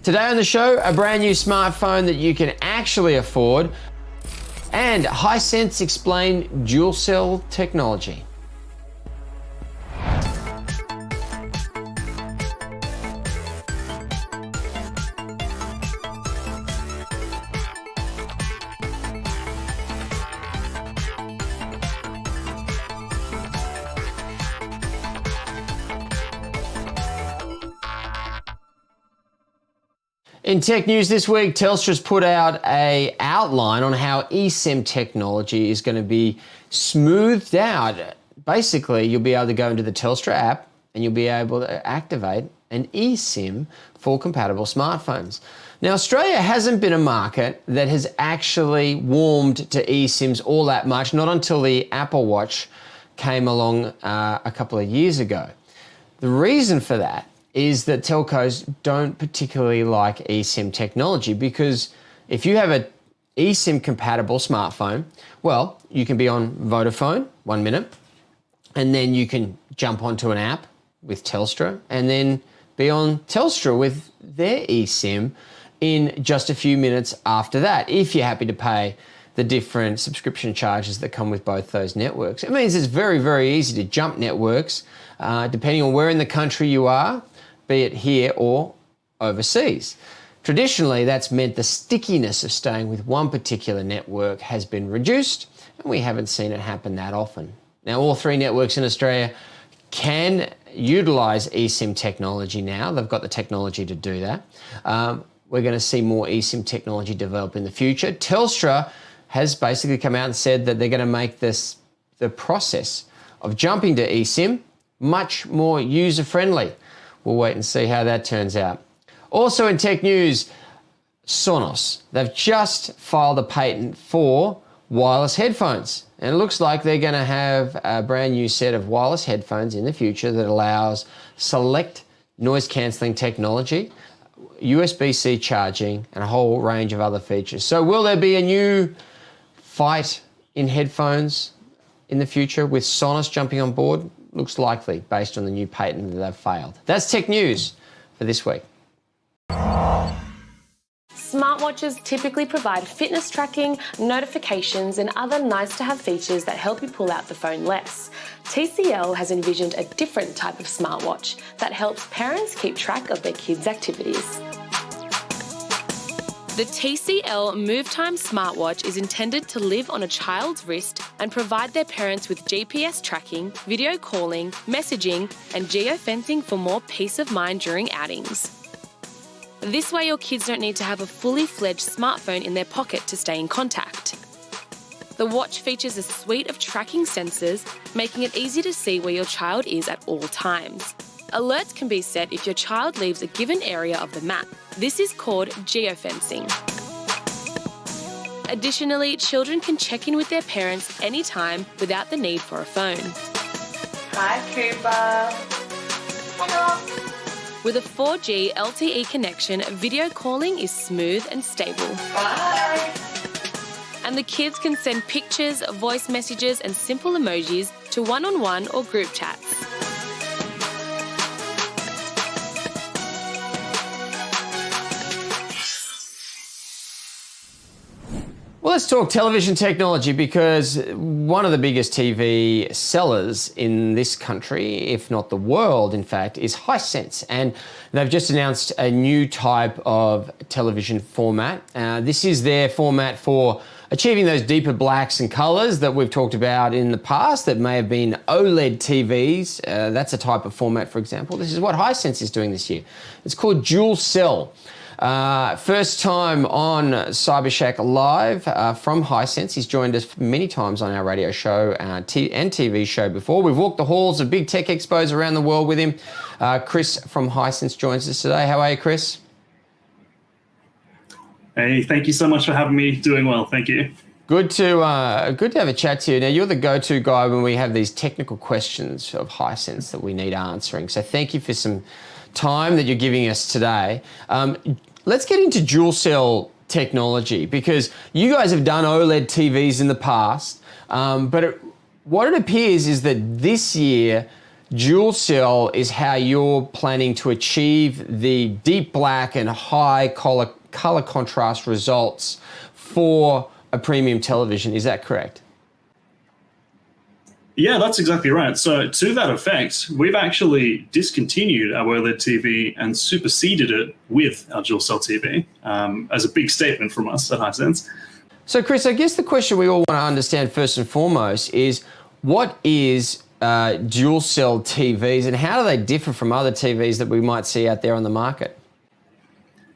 Today on the show, a brand new smartphone that you can actually afford, and Hisense explain dual cell technology. In tech news this week, Telstra's put out an outline on how eSIM technology is going to be smoothed out. Basically, you'll be able to go into the Telstra app and you'll be able to activate an eSIM for compatible smartphones. Now, Australia hasn't been a market that has actually warmed to eSIMs all that much, not until the Apple Watch came along a couple of years ago. The reason for that is that telcos don't particularly like eSIM technology, because if you have an eSIM compatible smartphone, well, you can be on Vodafone 1 minute, and then you can jump onto an app with Telstra and then be on Telstra with their eSIM in just a few minutes after that, if you're happy to pay the different subscription charges that come with both those networks. It means it's very, very easy to jump networks, depending on where in the country you are, be it here or overseas. Traditionally, that's meant the stickiness of staying with one particular network has been reduced, and we haven't seen it happen that often. Now, all three networks in Australia can utilise eSIM technology now. They've got the technology to do that. We're going to see more eSIM technology develop in the future. Telstra has basically come out and said that they're going to make the process of jumping to eSIM much more user-friendly. We'll wait and see how that turns out. Also in tech news, Sonos. They've just filed a patent for wireless headphones. And it looks like they're going to have a brand new set of wireless headphones in the future that allows select noise cancelling technology, USB-C charging, and a whole range of other features. So will there be a new fight in headphones in the future with Sonos jumping on board? Looks likely, based on the new patent that they've filed. That's tech news for this week. Smartwatches typically provide fitness tracking, notifications, and other nice-to-have features that help you pull out the phone less. TCL has envisioned a different type of smartwatch that helps parents keep track of their kids' activities. The TCL MoveTime smartwatch is intended to live on a child's wrist and provide their parents with GPS tracking, video calling, messaging, and geofencing for more peace of mind during outings. This way your kids don't need to have a fully fledged smartphone in their pocket to stay in contact. The watch features a suite of tracking sensors, making it easy to see where your child is at all times. Alerts can be set if your child leaves a given area of the map. This is called geofencing. Additionally, children can check in with their parents anytime without the need for a phone. Hi, Cooper. Hello. With a 4G LTE connection, video calling is smooth and stable. Bye. And the kids can send pictures, voice messages, and simple emojis to one-on-one or group chats. Well, let's talk television technology, because one of the biggest TV sellers in this country, if not the world, in fact, is Hisense. And they've just announced a new type of television format. This is their format for achieving those deeper blacks and colours that we've talked about in the past that may have been OLED TVs. That's a type of format, for example. This is what Hisense is doing this year. It's called dual cell. First time on CyberShack Live from Hisense. He's joined us many times on our radio show and TV show before. We've walked the halls of big tech expos around the world with him. Chris from Hisense joins us today. How are you, Chris? Hey, thank you so much for having me. Doing well, thank you. Good to have a chat to you. Now, you're the go-to guy when we have these technical questions of Hisense that we need answering. So thank you for some time that you're giving us today. Let's get into dual cell technology, because you guys have done OLED TVs in the past, but what it appears is that this year dual cell is how you're planning to achieve the deep black and high color contrast results for a premium television. Is that correct? Yeah, that's exactly right. So to that effect, we've actually discontinued our OLED TV and superseded it with our dual cell TV as a big statement from us at Hisense. So Chris, I guess the question we all want to understand first and foremost is what is dual cell TVs and how do they differ from other TVs that we might see out there on the market?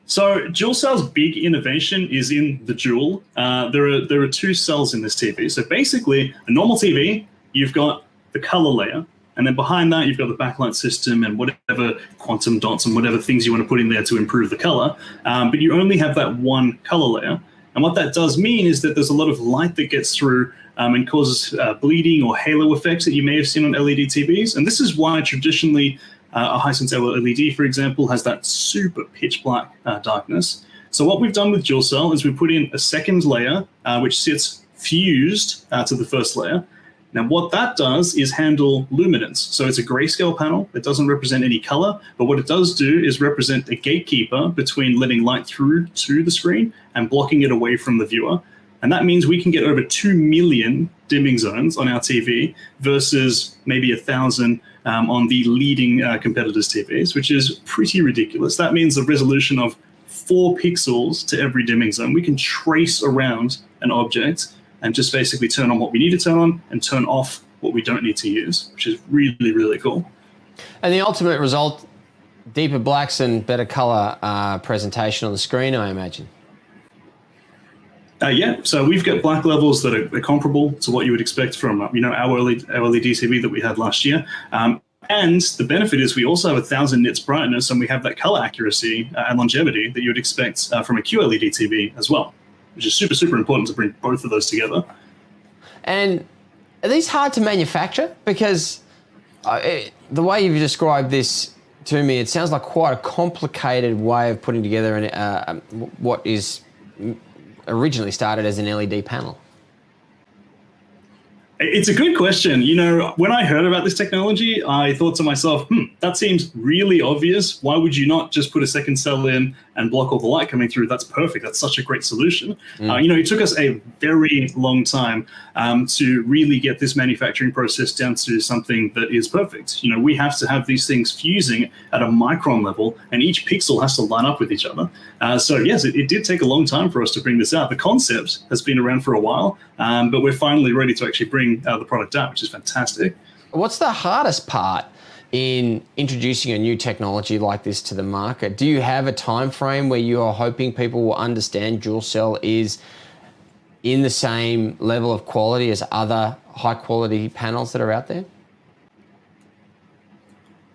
So dual cell's big innovation is in the dual. There are two cells in this TV. So basically, a normal TV, you've got the color layer, and then behind that, you've got the backlight system and whatever quantum dots and whatever things you want to put in there to improve the color. But you only have that one color layer. And what that does mean is that there's a lot of light that gets through and causes bleeding or halo effects that you may have seen on LED TVs. And this is why traditionally a Hisense LED, for example, has that super pitch black darkness. So what we've done with dual cell is we put in a second layer, which sits fused to the first layer. Now, what that does is handle luminance. So it's a grayscale panel. It doesn't represent any color, but what it does do is represent a gatekeeper between letting light through to the screen and blocking it away from the viewer. And that means we can get over 2 million dimming zones on our TV versus maybe 1,000 on the leading competitors' TVs, which is pretty ridiculous. That means a resolution of 4 pixels to every dimming zone. We can trace around an object and just basically turn on what we need to turn on and turn off what we don't need to use, which is really, really cool. And the ultimate result, deeper blacks and better color presentation on the screen, I imagine. Yeah, so we've got black levels that are comparable to what you would expect from our LED TV that we had last year. And the benefit is we also have 1,000 nits brightness, and we have that color accuracy and longevity that you would expect from a QLED TV as well, which is super, super important to bring both of those together. And are these hard to manufacture? Because the way you've described this to me, it sounds like quite a complicated way of putting together what is originally started as an LED panel. It's a good question. When I heard about this technology, I thought to myself, that seems really obvious. Why would you not just put a second cell in and block all the light coming through? That's perfect. That's such a great solution. It took us a very long time to really get this manufacturing process down to something that is perfect. We have to have these things fusing at a micron level, and each pixel has to line up with each other. So yes, it did take a long time for us to bring this out. The concept has been around for a while, but we're finally ready to actually bring the product out, which is fantastic. What's the hardest part in introducing a new technology like this to the market? Do you have a time frame where you are hoping people will understand dual cell is in the same level of quality as other high quality panels that are out there?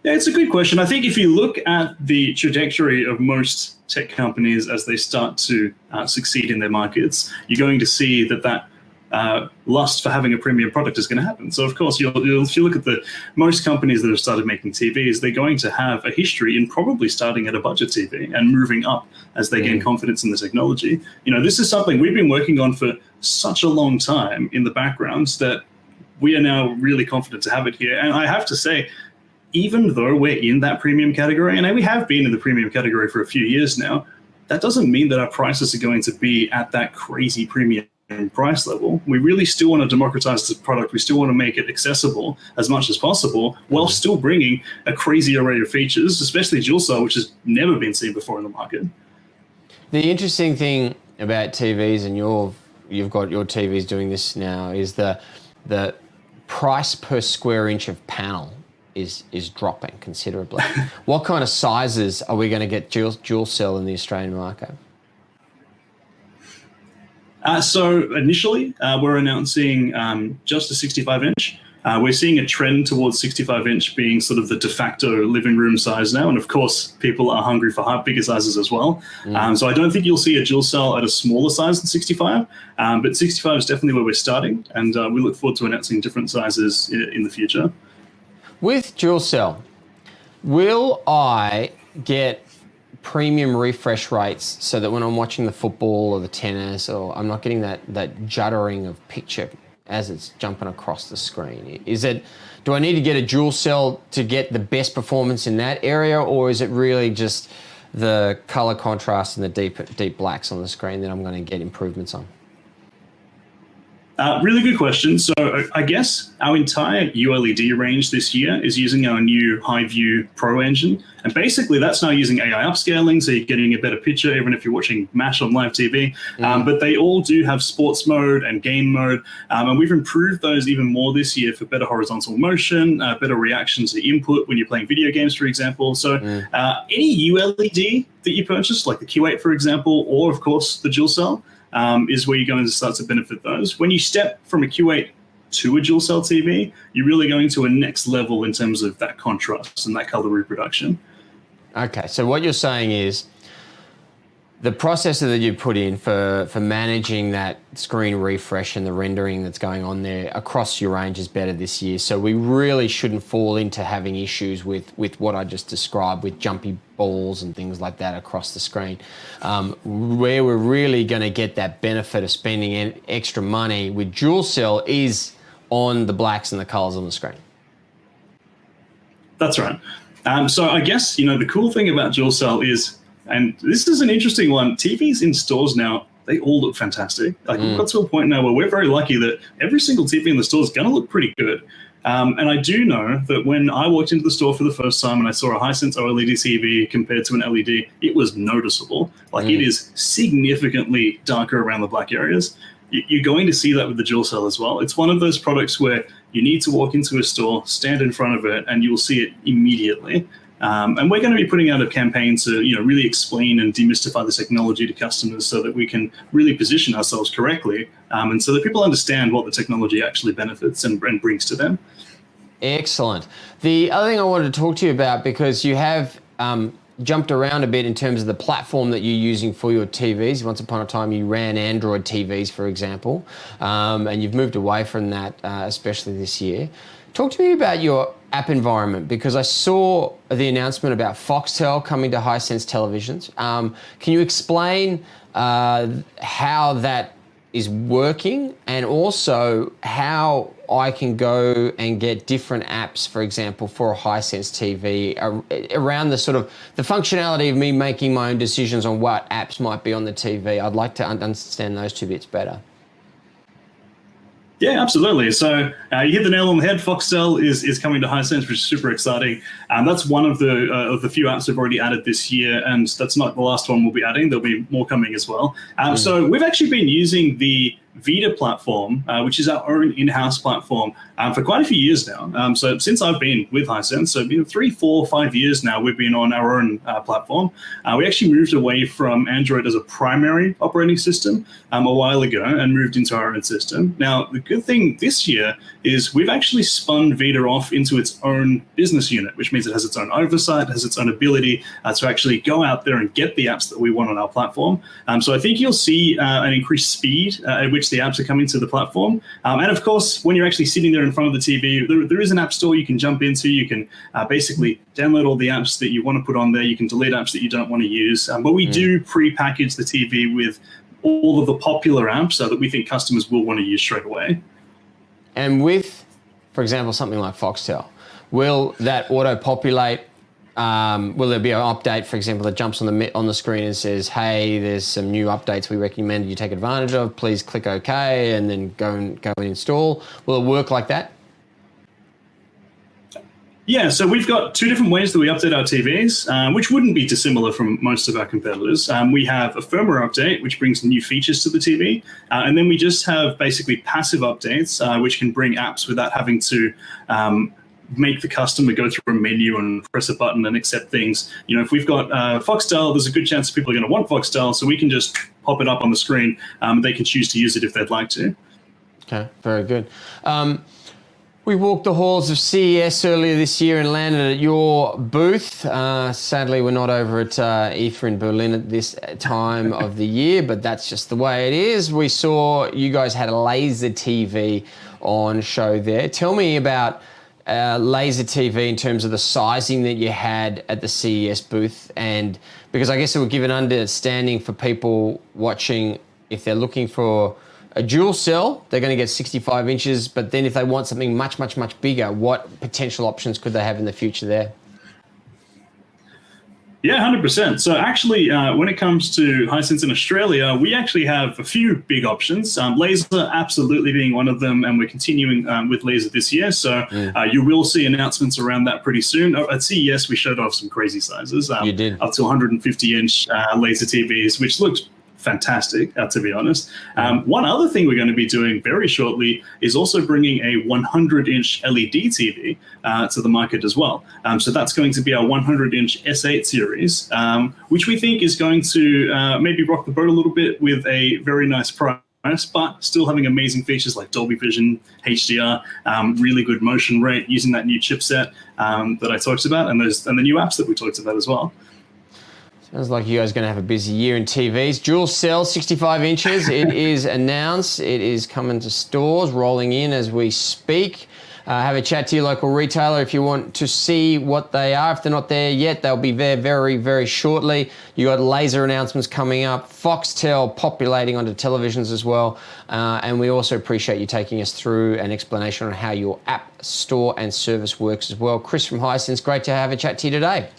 Yeah, it's a good question. I think if you look at the trajectory of most tech companies as they start to succeed in their markets, you're going to see that lust for having a premium product is going to happen. So, of course, if you look at most companies that have started making TVs, they're going to have a history in probably starting at a budget TV and moving up as they gain confidence in the technology. This is something we've been working on for such a long time in the background that we are now really confident to have it here. And I have to say, even though we're in that premium category, and we have been in the premium category for a few years now, that doesn't mean that our prices are going to be at that crazy premium price level. We really still want to democratize the product. We still want to make it accessible as much as possible while still bringing a crazy array of features, especially dual cell, which has never been seen before in the market. The interesting thing about TVs, and you've got your TVs doing this now, is the price per square inch of panel is dropping considerably. What kind of sizes are we going to get dual cell in the Australian market? So initially, we're announcing just a 65-inch. We're seeing a trend towards 65-inch being sort of the de facto living room size now. And of course, people are hungry for bigger sizes as well. So I don't think you'll see a dual cell at a smaller size than 65, but 65 is definitely where we're starting. And we look forward to announcing different sizes in the future. With dual cell, will I get premium refresh rates so that when I'm watching the football or the tennis, or I'm not getting that juddering of picture as it's jumping across the screen? Do I need to get a dual cell to get the best performance in that area, or is it really just the color contrast and the deep blacks on the screen that I'm going to get improvements on? Really good question. So I guess our entire ULED range this year is using our new HiView Pro engine. And basically that's now using AI upscaling, so you're getting a better picture even if you're watching MASH on live TV. But they all do have sports mode and game mode. And we've improved those even more this year for better horizontal motion, better reactions to input when you're playing video games, for example. So any ULED that you purchase, like the Q8, for example, or of course the dual cell, is where you're going to start to benefit those. When you step from a Q8 to a dual cell TV, you're really going to a next level in terms of that contrast and that color reproduction. Okay, so what you're saying is the processor that you put in for managing that screen refresh and the rendering that's going on there across your range is better this year. So we really shouldn't fall into having issues with what I just described, with jumpy balls and things like that across the screen. Where we're really going to get that benefit of spending extra money with dual cell is on the blacks and the colors on the screen. That's right. So I guess, the cool thing about dual cell is, and this is an interesting one, TVs in stores now, they all look fantastic. Like we've got to a point now where we're very lucky that every single TV in the store is going to look pretty good. And I do know that when I walked into the store for the first time and I saw a Hisense OLED TV compared to an LED, it was noticeable. Like it is significantly darker around the black areas. You're going to see that with the dual cell as well. It's one of those products where you need to walk into a store, stand in front of it, and you will see it immediately. And we're going to be putting out a campaign to really explain and demystify the technology to customers so that we can really position ourselves correctly, and so that people understand what the technology actually benefits and brings to them. Excellent. The other thing I wanted to talk to you about, because you have jumped around a bit in terms of the platform that you're using for your TVs. Once upon a time you ran Android TVs, for example, and you've moved away from that, especially this year. Talk to me about your app environment, because I saw the announcement about Foxtel coming to Hisense televisions. Can you explain how that is working, and also how I can go and get different apps, for example, for a Hisense TV, around the sort of the functionality of me making my own decisions on what apps might be on the TV? I'd like to understand those two bits better. Yeah, absolutely. So you hit the nail on the head. Foxtel is coming to Hisense, which is super exciting. That's one of the few apps we've already added this year, and that's not the last one we'll be adding. There'll be more coming as well. So we've actually been using the Vita platform, which is our own in-house platform, for quite a few years now. So since I've been with Hisense, so 3, 4, 5 years now, we've been on our own platform. We actually moved away from Android as a primary operating system a while ago and moved into our own system. Now, the good thing this year is we've actually spun Vita off into its own business unit, which means it has its own oversight, has its own ability to actually go out there and get the apps that we want on our platform. So I think you'll see an increased speed at which the apps are coming to the platform. And of course, when you're actually sitting there in front of the TV, there is an app store you can jump into. You can basically download all the apps that you want to put on there. You can delete apps that you don't want to use. But we do pre-package the TV with all of the popular apps so that we think customers will want to use straight away. And with, for example, something like Foxtel, will that auto-populate? Will there be an update, for example, that jumps on the screen and says, hey, there's some new updates we recommend you take advantage of, please click OK, and then go and install? Will it work like that? Yeah, so we've got two different ways that we update our TVs, which wouldn't be dissimilar from most of our competitors. We have a firmware update, which brings new features to the TV. And then we just have basically passive updates, which can bring apps without having to make the customer go through a menu and press a button and accept things. If we've got Foxtel, there's a good chance people are going to want Foxtel, so we can just pop it up on the screen. They can choose to use it if they'd like to. Okay, very good. We walked the halls of CES earlier this year and landed at your booth. Sadly, we're not over at IFA in Berlin at this time of the year, but that's just the way it is. We saw you guys had a laser TV on show there. Tell me about laser TV in terms of the sizing that you had at the CES booth, and because I guess it would give an understanding for people watching, if they're looking for A dual cell, they're going to get 65 inches, but then if they want something much, much, much bigger, what potential options could they have in the future there? Yeah, 100%. So actually, when it comes to Hisense in Australia, we actually have a few big options. Laser absolutely being one of them, and we're continuing with laser this year. So you will see announcements around that pretty soon. At CES, we showed off some crazy sizes. You did. Up to 150-inch laser TVs, which looked fantastic, to be honest. One other thing we're going to be doing very shortly is also bringing a 100-inch LED TV to the market as well. So that's going to be our 100-inch S8 series, which we think is going to maybe rock the boat a little bit with a very nice price, but still having amazing features like Dolby Vision, HDR, really good motion rate using that new chipset that I talked about, and the new apps that we talked about as well. Sounds like you guys are going to have a busy year in TVs. Dual cell, 65 inches. It is announced. It is coming to stores, rolling in as we speak. Have a chat to your local retailer if you want to see what they are. If they're not there yet, they'll be there very, very shortly. You got laser announcements coming up, Foxtel populating onto televisions as well. And we also appreciate you taking us through an explanation on how your app store and service works as well. Chris from Hisense, great to have a chat to you today.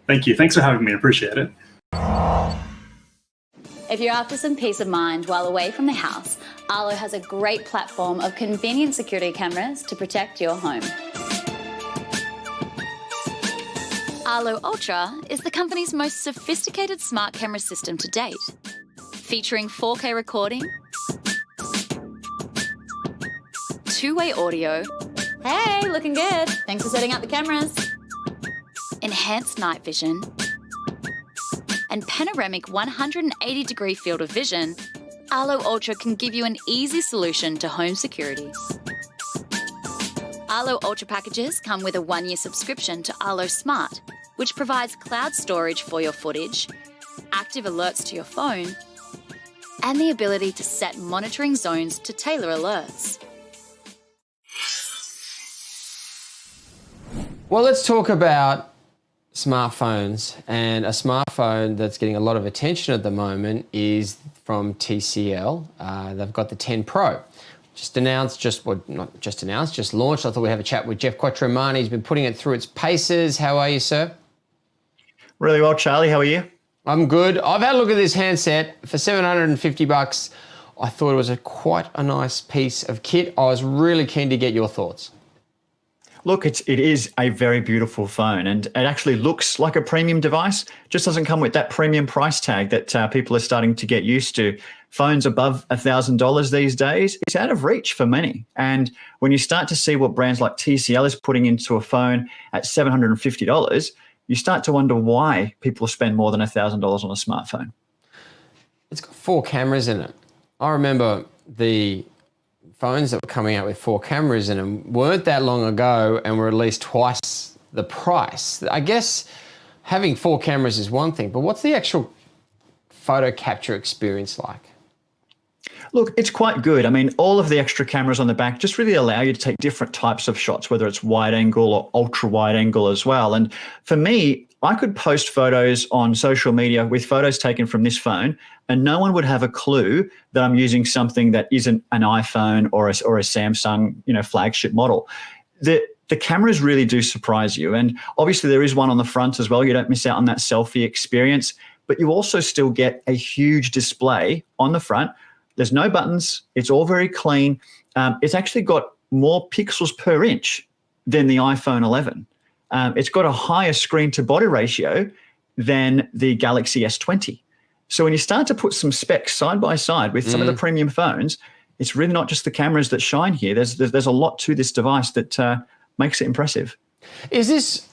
Thank you. Thanks for having me. I appreciate it. If you're after some peace of mind while away from the house, Arlo has a great platform of convenient security cameras to protect your home. Arlo Ultra is the company's most sophisticated smart camera system to date, featuring 4K recording, two-way audio. Hey, looking good. Thanks for setting up the cameras. Enhanced night vision, and panoramic 180-degree field of vision, Arlo Ultra can give you an easy solution to home security. Arlo Ultra packages come with a 1-year subscription to Arlo Smart, which provides cloud storage for your footage, active alerts to your phone, and the ability to set monitoring zones to tailor alerts. Well, let's talk about smartphones, and a smartphone that's getting a lot of attention at the moment is from TCL. They've got the 10 Pro. Just launched. I thought we'd have a chat with Geoff Quattromani. He's been putting it through its paces. How are you, sir? Really well, Charlie. How are you? I'm good. I've had a look at this handset for $750. I thought it was quite a nice piece of kit. I was really keen to get your thoughts. Look, it is a very beautiful phone, and it actually looks like a premium device. Just doesn't come with that premium price tag that people are starting to get used to. Phones above $1,000 these days, it's out of reach for many. And when you start to see what brands like TCL is putting into a phone at $750, you start to wonder why people spend more than $1,000 on a smartphone. It's got 4 cameras in it. I remember the phones that were coming out with 4 cameras in them weren't that long ago and were at least twice the price. I guess having 4 cameras is one thing, but what's the actual photo capture experience like? Look, it's quite good. I mean, all of the extra cameras on the back just really allow you to take different types of shots, whether it's wide angle or ultra wide angle as well. And for me, I could post photos on social media with photos taken from this phone, and no one would have a clue that I'm using something that isn't an iPhone or a Samsung, flagship model. The cameras really do surprise you. And obviously there is one on the front as well. You don't miss out on that selfie experience, but you also still get a huge display on the front. There's no buttons. It's all very clean. It's actually got more pixels per inch than the iPhone 11. It's got a higher screen to body ratio than the Galaxy S20. So when you start to put some specs side by side with some of the premium phones, it's really not just the cameras that shine here. There's a lot to this device that makes it impressive. Is this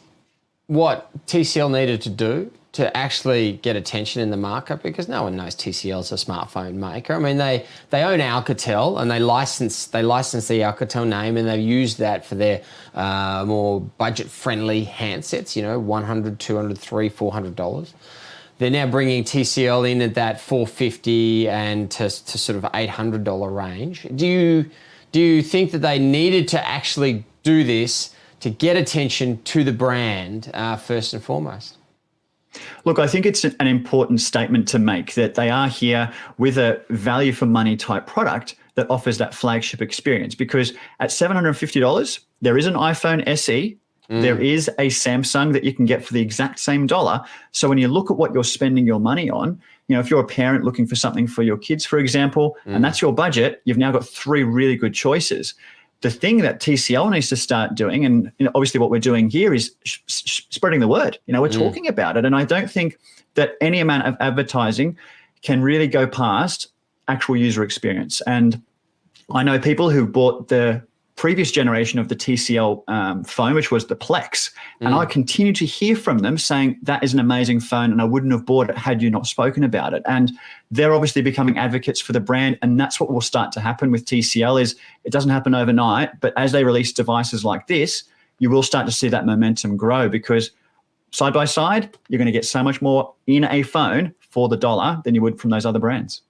what TCL needed to do to actually get attention in the market? Because no one knows TCL's a smartphone maker. I mean, they own Alcatel, and they license the Alcatel name, and they've used that for their more budget-friendly handsets, $100, $200, $300, $400. They're now bringing TCL in at that $450 and to sort of $800 range. Do you think that they needed to actually do this to get attention to the brand first and foremost? Look, I think it's an important statement to make that they are here with a value for money type product that offers that flagship experience, because at $750, there is an iPhone SE, there is a Samsung that you can get for the exact same dollar. So when you look at what you're spending your money on, if you're a parent looking for something for your kids, for example, and that's your budget, you've now got 3 really good choices. The thing that TCL needs to start doing, and obviously what we're doing here is spreading the word. We're talking about it. And I don't think that any amount of advertising can really go past actual user experience. And I know people who bought the previous generation of the TCL phone, which was the Plex, and I continue to hear from them saying that is an amazing phone and I wouldn't have bought it had you not spoken about it. And they're obviously becoming advocates for the brand, and that's what will start to happen with TCL. Is it doesn't happen overnight, but as they release devices like this, you will start to see that momentum grow, because side by side, you're going to get so much more in a phone for the dollar than you would from those other brands.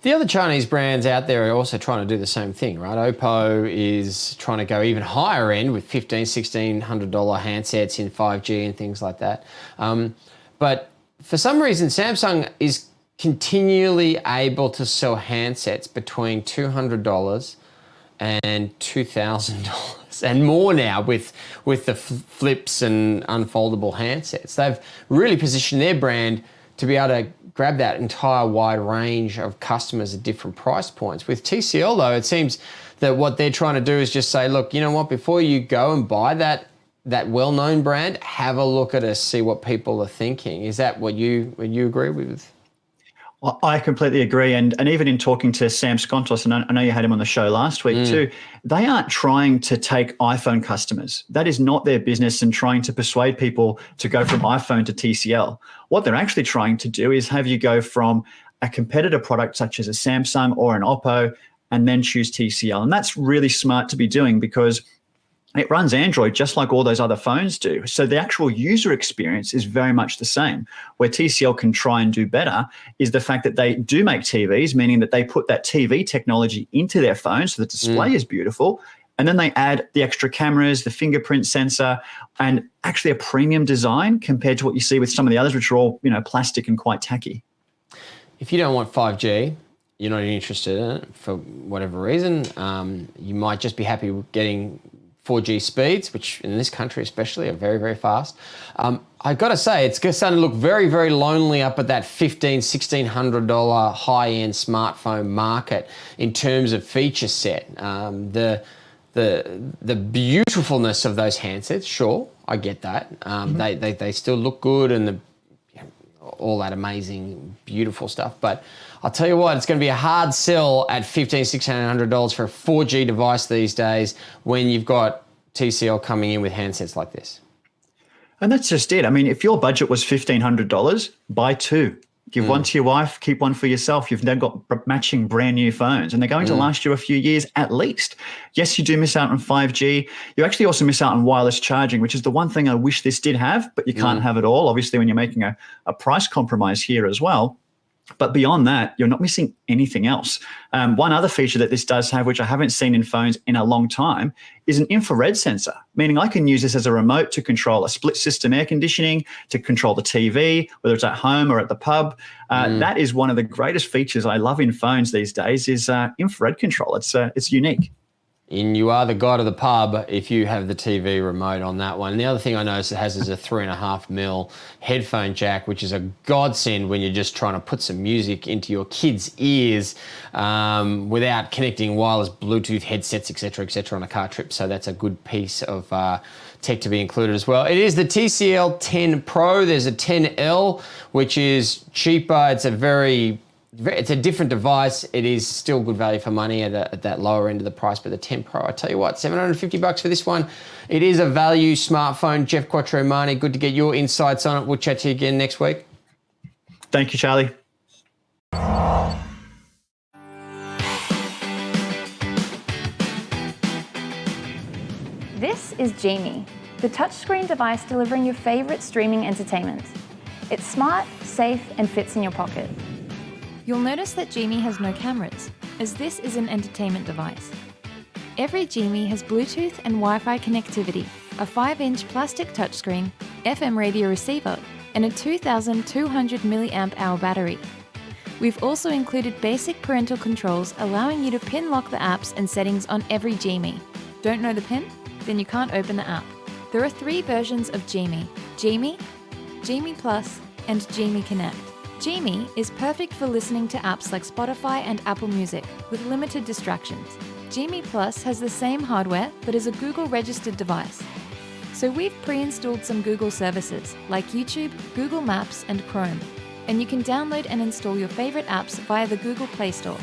The other Chinese brands out there are also trying to do the same thing, right? Oppo is trying to go even higher end with $1,500, $1,600 handsets in 5G and things like that. But for some reason, Samsung is continually able to sell handsets between $200 and $2,000 and more now with the flips and unfoldable handsets. They've really positioned their brand to be able to grab that entire wide range of customers at different price points. With TCL, though, it seems that what they're trying to do is just say, look, you know what, before you go and buy that well-known brand, have a look at us, see what people are thinking. Is that what you agree with? Well, I completely agree. And even in talking to Sam Skontos, and I know you had him on the show last week too, they aren't trying to take iPhone customers. That is not their business, and trying to persuade people to go from iPhone to TCL. What they're actually trying to do is have you go from a competitor product such as a Samsung or an Oppo and then choose TCL. And that's really smart to be doing, because it runs Android just like all those other phones do. So the actual user experience is very much the same. Where TCL can try and do better is the fact that they do make TVs, meaning that they put that TV technology into their phone so the display is beautiful. And then they add the extra cameras, the fingerprint sensor, and actually a premium design compared to what you see with some of the others, which are all, plastic and quite tacky. If you don't want 5G, you're not interested in it for whatever reason, you might just be happy with getting 4G speeds, which in this country especially are very, very fast. I've got to say, it's starting to look very, very lonely up at that $1,500, $1,600 high-end smartphone market in terms of feature set. The beautifulness of those handsets, sure, I get that. They still look good and all that amazing, beautiful stuff. But I'll tell you what, it's going to be a hard sell at $1,500, $1,600 for a 4G device these days when you've got TCL coming in with handsets like this. And that's just it. I mean, if your budget was $1,500, buy 2. Give one to your wife, keep one for yourself. You've then got matching brand new phones, and they're going to last you a few years at least. Yes, you do miss out on 5G. You actually also miss out on wireless charging, which is the one thing I wish this did have, but you can't have it all, obviously, when you're making a price compromise here as well. But beyond that, you're not missing anything else. One other feature that this does have, which I haven't seen in phones in a long time, is an infrared sensor, meaning I can use this as a remote to control a split system air conditioning, to control the TV, whether it's at home or at the pub. That is one of the greatest features I love in phones these days, is infrared control. It's unique. And you are the god of the pub if you have the TV remote on that one. And the other thing I noticed it has is a 3.5mm headphone jack, which is a godsend when you're just trying to put some music into your kids' ears without connecting wireless Bluetooth headsets, etc., on a car trip. So that's a good piece of tech to be included as well. It is the TCL 10 Pro. There's a 10L, which is cheaper. It's a different device. It is still good value for money at that lower end of the price, but the 10 Pro, I tell you what, $750 for this one. It is a value smartphone. Geoff Quattromani, good to get your insights on it. We'll chat to you again next week. Thank you, Charlie. This is Genie, the touchscreen device delivering your favorite streaming entertainment. It's smart, safe, and fits in your pocket. You'll notice that Genie has no cameras, as this is an entertainment device. Every Genie has Bluetooth and Wi-Fi connectivity, a 5-inch plastic touchscreen, FM radio receiver, and a 2,200 milliamp hour battery. We've also included basic parental controls allowing you to pin lock the apps and settings on every Genie. Don't know the pin? Then you can't open the app. There are 3 versions of Genie: Genie, Genie Plus, and Genie Connect. Genie is perfect for listening to apps like Spotify and Apple Music with limited distractions. Genie Plus has the same hardware but is a Google registered device. So we've pre-installed some Google services like YouTube, Google Maps, and Chrome, and you can download and install your favorite apps via the Google Play Store.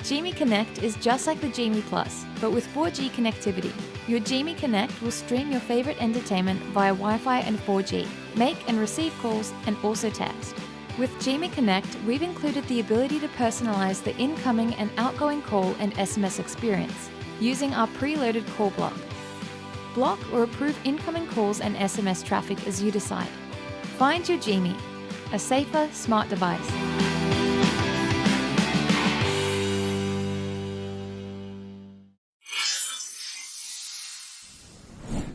Genie Connect is just like the Genie Plus, but with 4G connectivity. Your Genie Connect will stream your favorite entertainment via Wi-Fi and 4G, make and receive calls, and also text. With Genie Connect, we've included the ability to personalize the incoming and outgoing call and SMS experience using our preloaded call block. Block or approve incoming calls and SMS traffic as you decide. Find your Genie, a safer, smart device.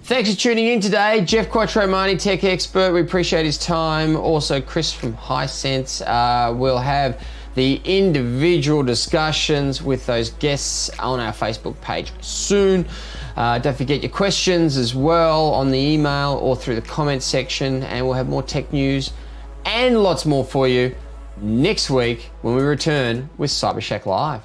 Thanks for tuning in today. Geoff Quattromani, tech expert. We appreciate his time. Also, Chris from Hisense. We'll have the individual discussions with those guests on our Facebook page soon. Don't forget your questions as well on the email or through the comments section, and we'll have more tech news and lots more for you next week when we return with CyberShack Live.